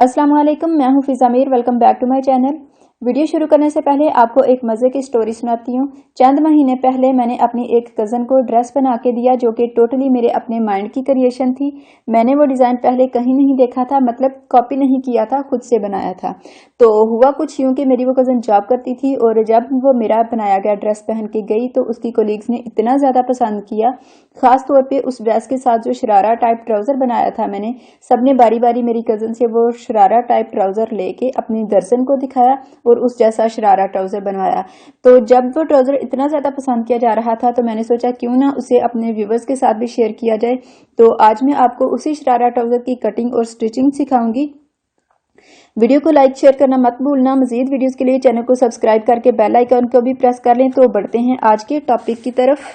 अस्सलाम वालेकुम, मैं हूं Fiza Mir. Welcome back to my channel. Video शुरू करने से पहले आपको एक मज़े की स्टोरी सुनाती हूँ। चंद महीने पहले मैंने अपनी एक कज़न को ड्रेस बना के दिया जो कि टोटली मेरे अपने माइंड की क्रिएशन थी। मैंने वो डिज़ाइन पहले कहीं नहीं देखा था, मतलब कॉपी नहीं किया था, खुद से बनाया था। तो हुआ कुछ यूँ कि मेरी वो कज़न जॉब करती थी और जब वो मेरा बनाया गया ड्रेस पहन के गई तो उसकी कोलीग्स ने इतना ज़्यादा पसंद किया। ख़ास तौर पे उस ड्रेस के साथ जो शरारा टाइप ट्राउज़र बनाया था मैंने, सबने बारी बारी मेरी कज़न से वो शरारा टाइप ट्राउज़र लेके अपनी दर्जन को दिखाया और उस जैसा शरारा ट्राउज़र बनवाया। तो जब वो ट्राउज़र इतना ज़्यादा पसंद किया जा रहा था तो मैंने सोचा क्यों ना उसे अपने व्यूवर्स के साथ भी शेयर किया जाए। तो आज मैं आपको उसी शरारा ट्राउज़र की कटिंग और स्टिचिंग सिखाऊंगी। वीडियो को लाइक शेयर करना मत भूलना। मजीद वीडियोस के लिए चैनल को सब्सक्राइब करके बेल आइकन को भी प्रेस कर लें। तो बढ़ते हैं आज के टॉपिक की तरफ।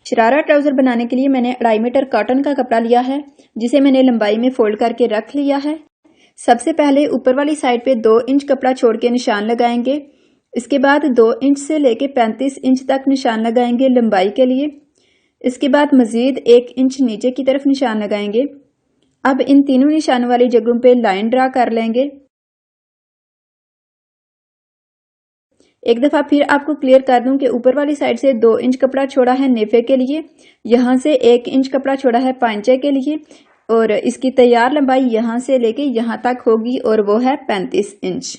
शरारा ट्राउज़र बनाने के लिए मैंने 2.5 मीटर कॉटन का कपड़ा लिया है जिसे मैंने लंबाई में फोल्ड करके रख लिया है। सबसे पहले ऊपर वाली साइड पे 2 इंच कपड़ा छोड़ के निशान लगाएंगे। इसके बाद 2 इंच से लेके 35 इंच तक निशान लगाएंगे लंबाई के लिए। इसके बाद मजीद 1 इंच नीचे की तरफ निशान लगाएंगे। अब इन तीनों निशानों वाली जगहों पे लाइन ड्रा कर लेंगे। एक दफा फिर आपको क्लियर कर दूं कि ऊपर वाली साइड से 2 इंच कपड़ा छोड़ा है नेफे के लिए, यहाँ से 1 इंच कपड़ा छोड़ा है पांचे के लिए और इसकी तैयार लंबाई यहाँ से लेके यहाँ तक होगी और वो है 35 इंच।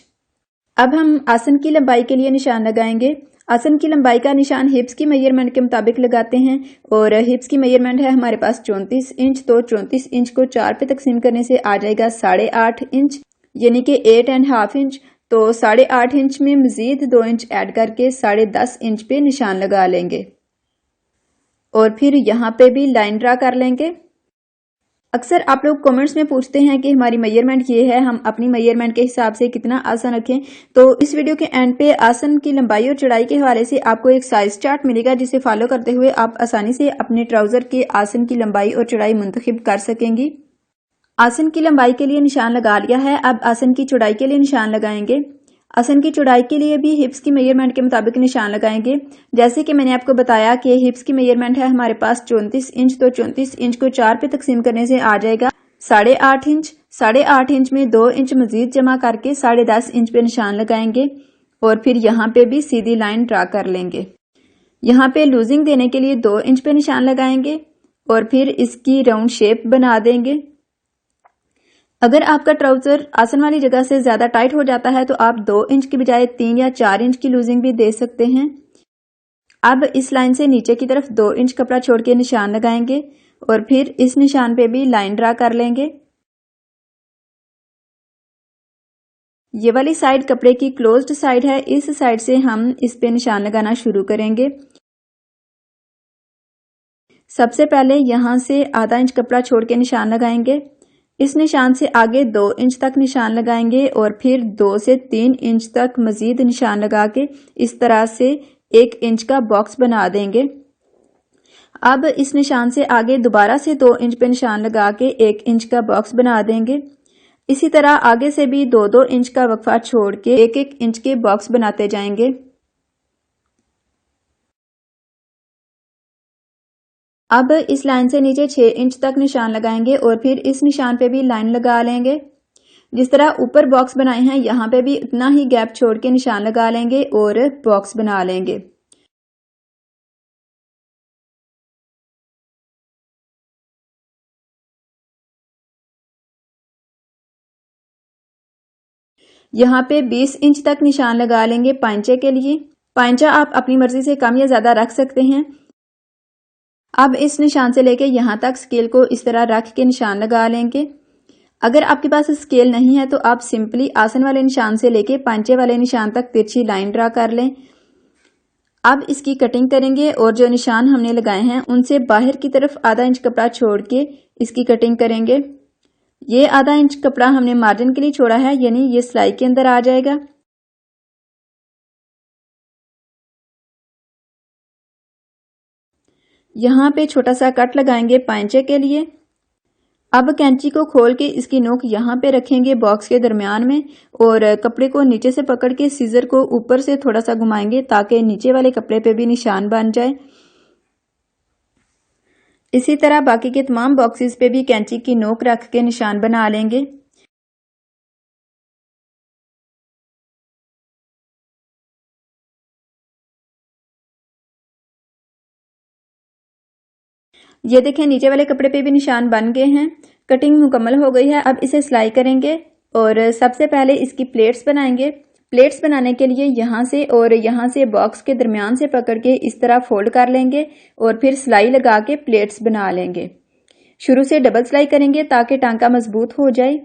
अब हम आसन की लंबाई के लिए निशान लगाएंगे। आसन की लंबाई का निशान हिप्स की मेजरमेंट के मुताबिक लगाते हैं और हिप्स की मेजरमेंट है हमारे पास 34 इंच। तो 34 इंच को 4 पे तकसीम करने से आ जाएगा 8.5 इंच, यानी कि 8.5 इंच। तो 8.5 इंच में मजीद 2 इंच ऐड करके 10.5 इंच पे निशान लगा लेंगे और फिर यहाँ पे भी लाइन ड्रा कर लेंगे। अक्सर आप लोग कमेंट्स में पूछते हैं कि हमारी मेजरमेंट ये है, हम अपनी मेजरमेंट के हिसाब से कितना आसन रखें। तो इस वीडियो के एंड पे आसन की लंबाई और चौड़ाई के हवाले से आपको एक साइज चार्ट मिलेगा जिसे फॉलो करते हुए आप आसानी से अपने ट्राउजर के आसन की लंबाई और चौड़ाई मुंतखब कर सकेंगी। आसन की लंबाई के लिए निशान लगा लिया है, अब आसन की चौड़ाई के लिए निशान लगाएंगे। आसन की चौड़ाई के लिए भी हिप्स की मेजरमेंट के मुताबिक निशान लगाएंगे। जैसे कि मैंने आपको बताया कि हिप्स की मेजरमेंट है हमारे पास 34 इंच। तो 34 इंच को 4 पे तकसीम करने से आ जाएगा 8.5 इंच। 8.5 इंच में 2 इंच मजीद जमा करके 10.5 इंच पे निशान लगाएंगे और फिर यहाँ पे भी सीधी लाइन ड्रा कर लेंगे। यहाँ पे लूजिंग देने के लिए 2 इंच पे निशान लगाएंगे और फिर इसकी राउंड शेप बना देंगे। अगर आपका ट्राउजर आसन वाली जगह से ज्यादा टाइट हो जाता है तो आप 2 इंच की बजाय 3 या 4 इंच की लूजिंग भी दे सकते हैं। अब इस लाइन से नीचे की तरफ 2 इंच कपड़ा छोड़ के निशान लगाएंगे और फिर इस निशान पे भी लाइन ड्रा कर लेंगे। ये वाली साइड कपड़े की क्लोज्ड साइड है, इस साइड से हम इस पे निशान लगाना शुरू करेंगे। सबसे पहले यहां से आधा इंच कपड़ा छोड़ के निशान लगाएंगे। इस निशान से आगे 2 इंच तक निशान लगाएंगे और फिर 2 से 3 इंच तक मजीद निशान लगा के इस तरह से 1 इंच का बॉक्स बना देंगे। अब इस निशान से आगे दोबारा से 2 इंच पे निशान लगा के 1 इंच का बॉक्स बना देंगे। इसी तरह आगे से भी 2-2 इंच का वक्फा छोड़ के 1-1 इंच के बॉक्स बनाते जाएंगे। अब इस लाइन से नीचे 6 इंच तक निशान लगाएंगे और फिर इस निशान पे भी लाइन लगा लेंगे। जिस तरह ऊपर बॉक्स बनाए हैं यहाँ पे भी उतना ही गैप छोड़ के निशान लगा लेंगे और बॉक्स बना लेंगे। यहाँ पे 20 इंच तक निशान लगा लेंगे पांचे के लिए। पांचा आप अपनी मर्जी से कम या ज्यादा रख सकते हैं। अब इस निशान से लेके यहाँ तक स्केल को इस तरह रख के निशान लगा लेंगे। अगर आपके पास स्केल नहीं है तो आप सिंपली आसन वाले निशान से लेके पांचे वाले निशान तक तिरछी लाइन ड्रा कर लें। अब इसकी कटिंग करेंगे और जो निशान हमने लगाए हैं उनसे बाहर की तरफ आधा इंच कपड़ा छोड़ के इसकी कटिंग करेंगे। ये आधा इंच कपड़ा हमने मार्जिन के लिए छोड़ा है, यानी ये सिलाई के अंदर आ जाएगा। यहाँ पे छोटा सा कट लगाएंगे पांचे के लिए। अब कैंची को खोल के इसकी नोक यहाँ पे रखेंगे बॉक्स के दरमियान में और कपड़े को नीचे से पकड़ के सीजर को ऊपर से थोड़ा सा घुमाएंगे ताकि नीचे वाले कपड़े पे भी निशान बन जाए। इसी तरह बाकी के तमाम बॉक्सेस पे भी कैंची की नोक रख के निशान बना लेंगे। ये देखें नीचे वाले कपड़े पे भी निशान बन गए हैं। कटिंग मुकम्मल हो गई है। अब इसे सिलाई करेंगे और सबसे पहले इसकी प्लेट्स बनाएंगे। प्लेट्स बनाने के लिए यहाँ से और यहाँ से बॉक्स के दरमियान से पकड़ के इस तरह फोल्ड कर लेंगे और फिर सिलाई लगा के प्लेट्स बना लेंगे। शुरू से डबल सिलाई करेंगे ताकि टांका मजबूत हो जाए।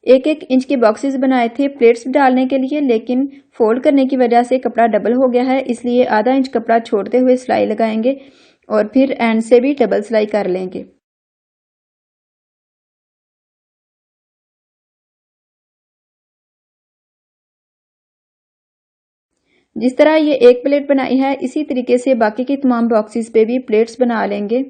1-1 इंच के बॉक्सेस बनाए थे प्लेट्स डालने के लिए, लेकिन फोल्ड करने की वजह से कपड़ा डबल हो गया है, इसलिए आधा इंच कपड़ा छोड़ते हुए सिलाई लगाएंगे और फिर एंड से भी डबल सिलाई कर लेंगे। जिस तरह ये एक प्लेट बनाई है, इसी तरीके से बाकी के तमाम बॉक्सेस पे भी प्लेट्स बना लेंगे।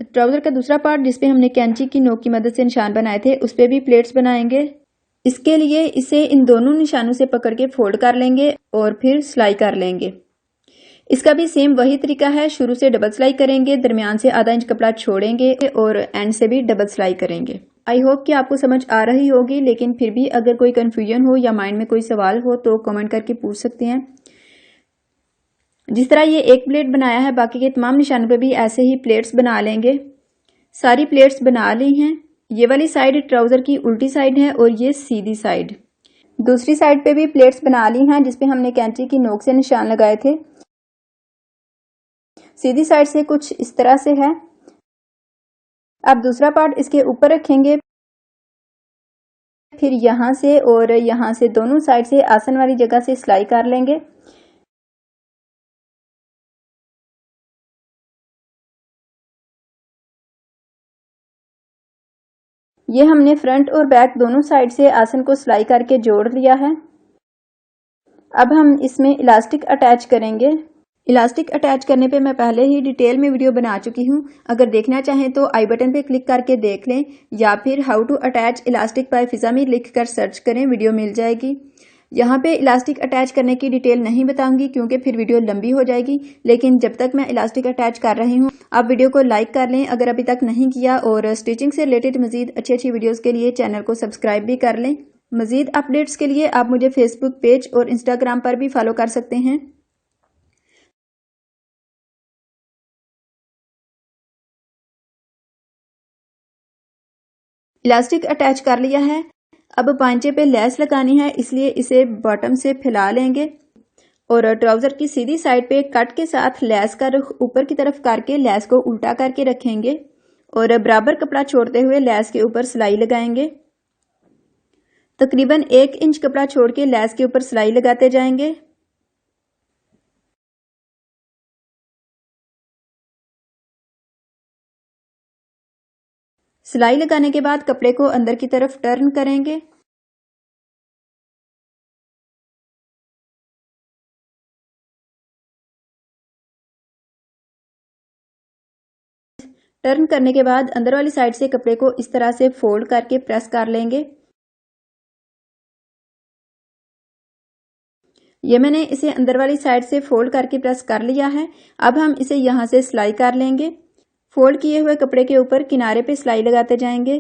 ट्राउजर का दूसरा पार्ट जिसपे हमने कैंची की नोक की मदद से निशान बनाए थे, उस पे भी प्लेट्स बनाएंगे। इसके लिए इसे इन दोनों निशानों से पकड़ के फोल्ड कर लेंगे और फिर सिलाई कर लेंगे। इसका भी सेम वही तरीका है। शुरू से डबल सिलाई करेंगे, दरमियान से आधा इंच कपड़ा छोड़ेंगे और एंड से भी डबल सिलाई करेंगे। आई होप कि आपको समझ आ रही होगी, लेकिन फिर भी अगर कोई कंफ्यूजन हो या माइंड में कोई सवाल हो तो कमेंट करके पूछ सकते हैं। जिस तरह ये एक प्लेट बनाया है, बाकी के तमाम निशानों पे भी ऐसे ही प्लेट्स बना लेंगे। सारी प्लेट्स बना ली हैं। ये वाली साइड ट्राउजर की उल्टी साइड है और ये सीधी साइड। दूसरी साइड पे भी प्लेट्स बना ली हैं जिसपे हमने कैंची की नोक से निशान लगाए थे। सीधी साइड से कुछ इस तरह से है। अब दूसरा पार्ट इसके ऊपर रखेंगे, फिर यहाँ से और यहाँ से दोनों साइड से आसन वाली जगह से सिलाई कर लेंगे। ये हमने फ्रंट और बैक दोनों साइड से आसन को सिलाई करके जोड़ लिया है। अब हम इसमें इलास्टिक अटैच करेंगे। इलास्टिक अटैच करने पे मैं पहले ही डिटेल में वीडियो बना चुकी हूँ। अगर देखना चाहें तो आई बटन पे क्लिक करके देख लें या फिर how to attach elastic by Fiza लिख कर सर्च करें, वीडियो मिल जाएगी। यहाँ पे इलास्टिक अटैच करने की डिटेल नहीं बताऊंगी क्योंकि फिर वीडियो लंबी हो जाएगी, लेकिन जब तक मैं इलास्टिक अटैच कर रही हूँ आप वीडियो को लाइक कर लें अगर अभी तक नहीं किया, और स्टिचिंग से रिलेटेड मजीद अच्छी वीडियोस के लिए चैनल को सब्सक्राइब भी कर लें। मजीद अपडेट्स के लिए आप मुझे फेसबुक पेज और इंस्टाग्राम पर भी फॉलो कर सकते हैं। इलास्टिक अटैच कर लिया है। अब पांचे पे लेस लगानी है, इसलिए इसे बॉटम से फैला लेंगे और ट्राउजर की सीधी साइड पे कट के साथ लेस का रुख ऊपर की तरफ करके लेस को उल्टा करके रखेंगे और बराबर कपड़ा छोड़ते हुए लेस के ऊपर सिलाई लगाएंगे। तकरीबन 1 इंच कपड़ा छोड़ के लेस के ऊपर सिलाई लगाते जाएंगे। सिलाई लगाने के बाद कपड़े को अंदर की तरफ टर्न करेंगे। टर्न करने के बाद अंदर वाली साइड से कपड़े को इस तरह से फोल्ड करके प्रेस कर लेंगे। ये मैंने इसे अंदर वाली साइड से फोल्ड करके प्रेस कर लिया है। अब हम इसे यहाँ से सिलाई कर लेंगे। फोल्ड किए हुए कपड़े के ऊपर किनारे पे सिलाई लगाते जाएंगे।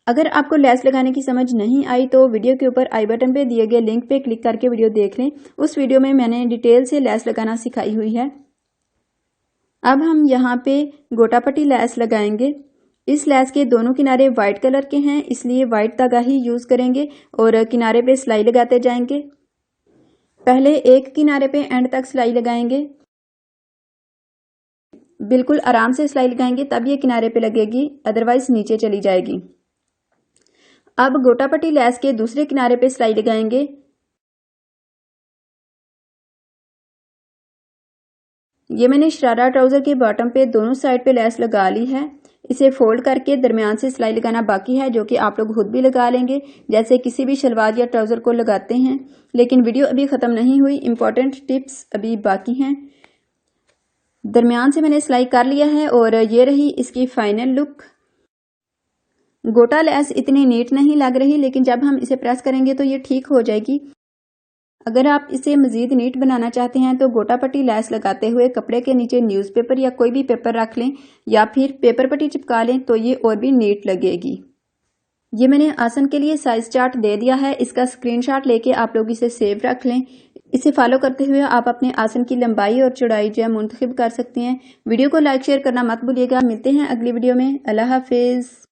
अगर आपको लेस लगाने की समझ नहीं आई तो वीडियो के ऊपर आई बटन पे दिए गए लिंक पे क्लिक करके वीडियो देख लें। उस वीडियो में मैंने डिटेल से लेस लगाना सिखाई हुई है। अब हम यहाँ पे गोटा पट्टी लेस लगाएंगे। इस लेस के दोनों किनारे व्हाइट कलर के हैं, इसलिए व्हाइट धागा ही यूज करेंगे और किनारे पे सिलाई लगाते जाएंगे। पहले एक किनारे पे एंड तक सिलाई लगाएंगे। बिल्कुल आराम से सिलाई लगाएंगे तब ये किनारे पे लगेगी, अदरवाइज नीचे चली जाएगी। अब गोटा पट्टी लेस के दूसरे किनारे पे सिलाई लगाएंगे। ये मैंने शरारा ट्राउजर के बॉटम पे दोनों साइड पे लेस लगा ली है। इसे फोल्ड करके दरमियान से सिलाई लगाना बाकी है, जो कि आप लोग खुद भी लगा लेंगे जैसे किसी भी शलवार या ट्राउजर को लगाते हैं। लेकिन वीडियो अभी खत्म नहीं हुई, इंपॉर्टेंट टिप्स अभी बाकी हैं। दरमियान से मैंने सिलाई कर लिया है और ये रही इसकी फाइनल लुक। गोटा लेस इतनी नीट नहीं लग रही, लेकिन जब हम इसे प्रेस करेंगे तो ये ठीक हो जाएगी। अगर आप इसे मजीद नीट बनाना चाहते हैं तो गोटा पट्टी लेस लगाते हुए कपड़े के नीचे न्यूज़पेपर या कोई भी पेपर रख लें या फिर पेपर पट्टी चिपका लें तो ये और भी नीट लगेगी। ये मैंने आसन के लिए साइज चार्ट दे दिया है, इसका स्क्रीनशॉट लेके आप लोग इसे सेव रख लें। इसे फॉलो करते हुए आप अपने आसन की लंबाई और चौड़ाई जो है मुंतखब कर सकते हैं। वीडियो को लाइक शेयर करना मत भूलिएगा। मिलते हैं अगली वीडियो में। अल्लाह हाफिज़।